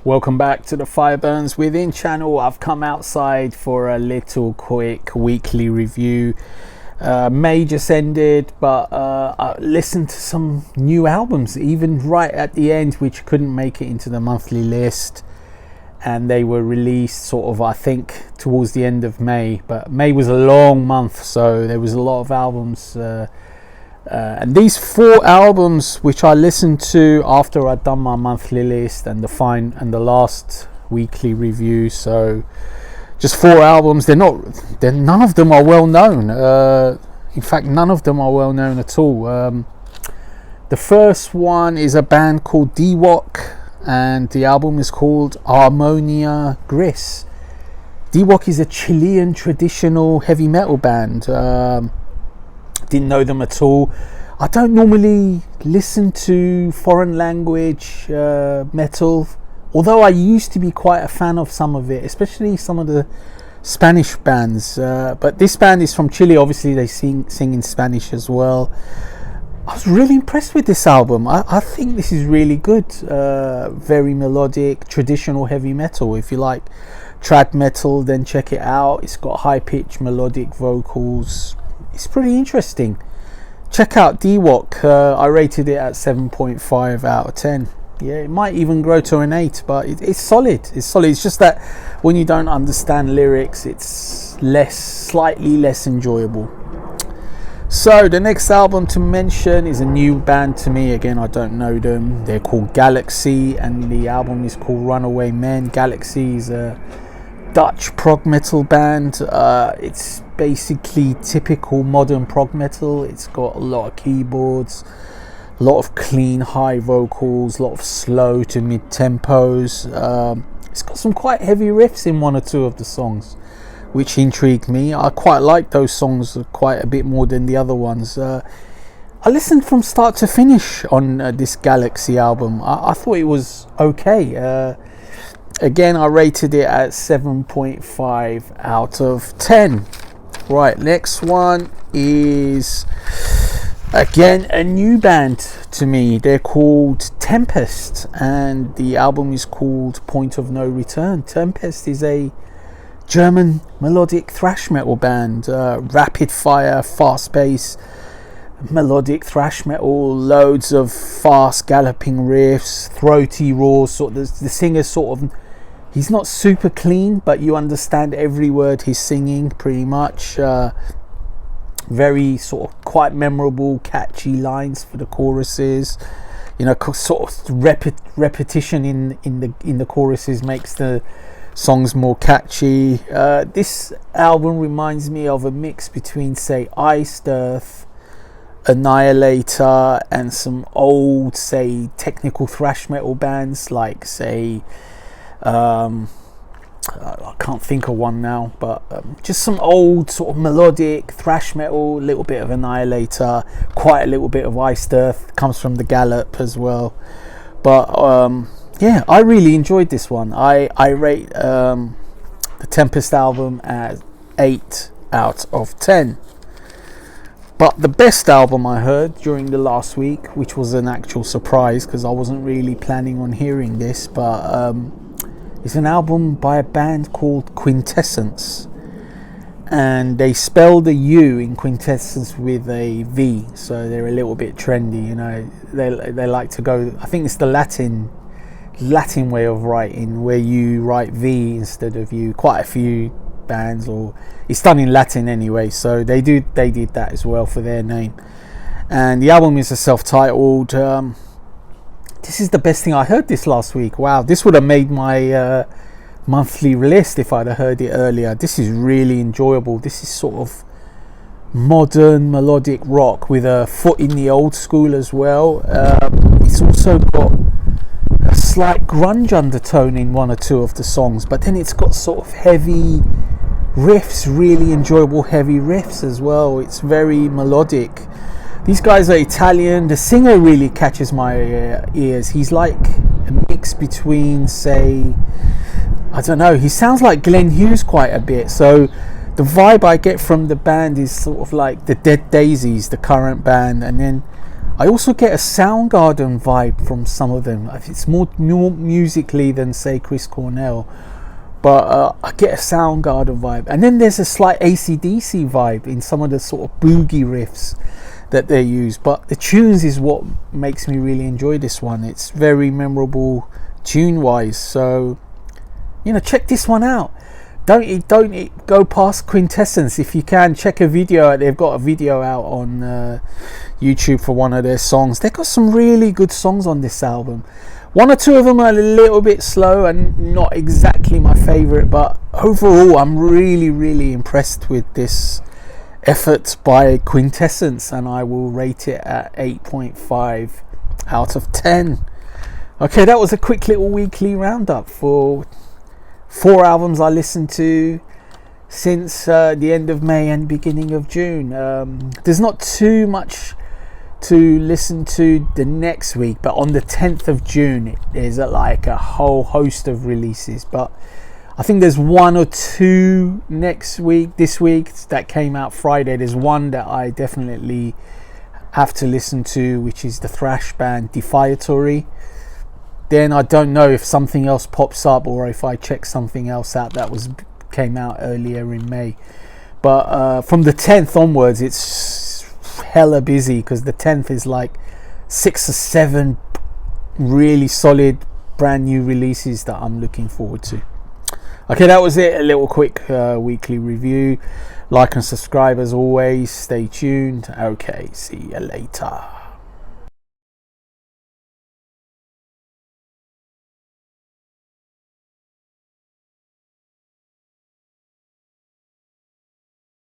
Welcome back to the Fire Burns Within channel. I've come outside for a little quick weekly review. May just ended, but I listened to some new albums even right at the end which couldn't make it into the monthly list, and they were released sort of, I think, towards the end of May. But May was a long month, so there was a lot of albums, and these 4 albums which I listened to after I'd done my monthly list and the last weekly review. So just 4 albums. None of them are well known. In fact, none of them are well known at all. The first one is a band called Dewok, and the album is called Harmonia Gris. Dewok is a Chilean traditional heavy metal band. Didn't know them at all. I don't normally listen to foreign language metal, although I used to be quite a fan of some of it, especially some of the Spanish bands. But this band is from Chile. Obviously they sing in Spanish as well. I was really impressed with this album. I think this is really good. Very melodic, traditional heavy metal. If you like trad metal, then check it out. It's got high-pitched melodic vocals. It's pretty interesting. Check out Dewok. I rated it at 7.5 out of 10. Yeah, it might even grow to an 8, but it's solid. It's solid. It's just that when you don't understand lyrics, it's slightly less enjoyable. So the next album to mention is a new band to me. Again, I don't know them. They're called Galaxy, and the album is called Runaway Men. Galaxy is a Dutch prog metal band. It's basically typical modern prog metal. It's got a lot of keyboards, a lot of clean high vocals, a lot of slow to mid tempos. It's got some quite heavy riffs in 1 or 2 of the songs, which intrigued me. I quite like those songs quite a bit more than the other ones. I listened from start to finish on this Galaxy album. I thought it was okay. Again, I rated it at 7.5 out of 10. Right, next one is again a new band to me. They're called Tempest, and the album is called Point of No Return. Tempest is a German melodic thrash metal band. Rapid fire, fast bass, melodic thrash metal, loads of fast galloping riffs, throaty roars. Sort of the singer's sort of, he's not super clean, but you understand every word he's singing pretty much. Very sort of quite memorable, catchy lines for the choruses. You know, sort of repetition in the choruses makes the songs more catchy. This album reminds me of a mix between, say, Iced Earth, Annihilator, and some old, say, technical thrash metal bands like, say, I can't think of one now, but just some old sort of melodic thrash metal, a little bit of Annihilator, quite a little bit of Iced Earth, comes from the Gallop as well. But yeah, I really enjoyed this one. I rate the Tempest album as 8 out of 10. But the best album I heard during the last week, which was an actual surprise because I wasn't really planning on hearing this, but it's an album by a band called Quintessence, and they spell the U in Quintessence with a V, so they're a little bit trendy, you know. They like to go, I think it's the Latin way of writing, where you write V instead of U. Quite a few bands, or it's done in Latin anyway, so they did that as well for their name. And the album is a self-titled. This is the best thing I heard this last week. Wow, this would have made my monthly list if I'd have heard it earlier. This is really enjoyable. This is sort of modern melodic rock with a foot in the old school as well. It's also got a slight grunge undertone in 1 or 2 of the songs, but then it's got sort of heavy riffs, really enjoyable heavy riffs as well. It's very melodic. These guys are Italian. The singer really catches my ears. He's like a mix between, say, I don't know, he sounds like Glenn Hughes quite a bit. So the vibe I get from the band is sort of like the Dead Daisies, the current band, and then I also get a Soundgarden vibe from some of them. It's more musically than, say, Chris Cornell, but I get a Soundgarden vibe. And then there's a slight AC/DC vibe in some of the sort of boogie riffs that they use. But the tunes is what makes me really enjoy this one. It's very memorable tune-wise. So, check this one out. Don't go past Quintessence. If you can, check a video out. They've got a video out on YouTube for one of their songs. They've got some really good songs on this album. One or two of them are a little bit slow and not exactly my favorite, but overall I'm really, really impressed with this effort by Quintessence, and I will rate it at 8.5 out of 10. Okay, that was a quick little weekly roundup for 4 albums I listened to since the end of May and beginning of June. There's not too much to listen to the next week, but on the 10th of June there's like a whole host of releases, but I think there's 1 or 2 this week that came out Friday. There's one that I definitely have to listen to, which is the thrash band Defiatory. Then I don't know if something else pops up or if I check something else out that came out earlier in May. But from the 10th onwards, it's hella busy, because the 10th is like 6 or 7 really solid brand new releases that I'm looking forward to. Okay, that was it. A little quick weekly review. Like and subscribe as always. Stay tuned. Okay, see you later.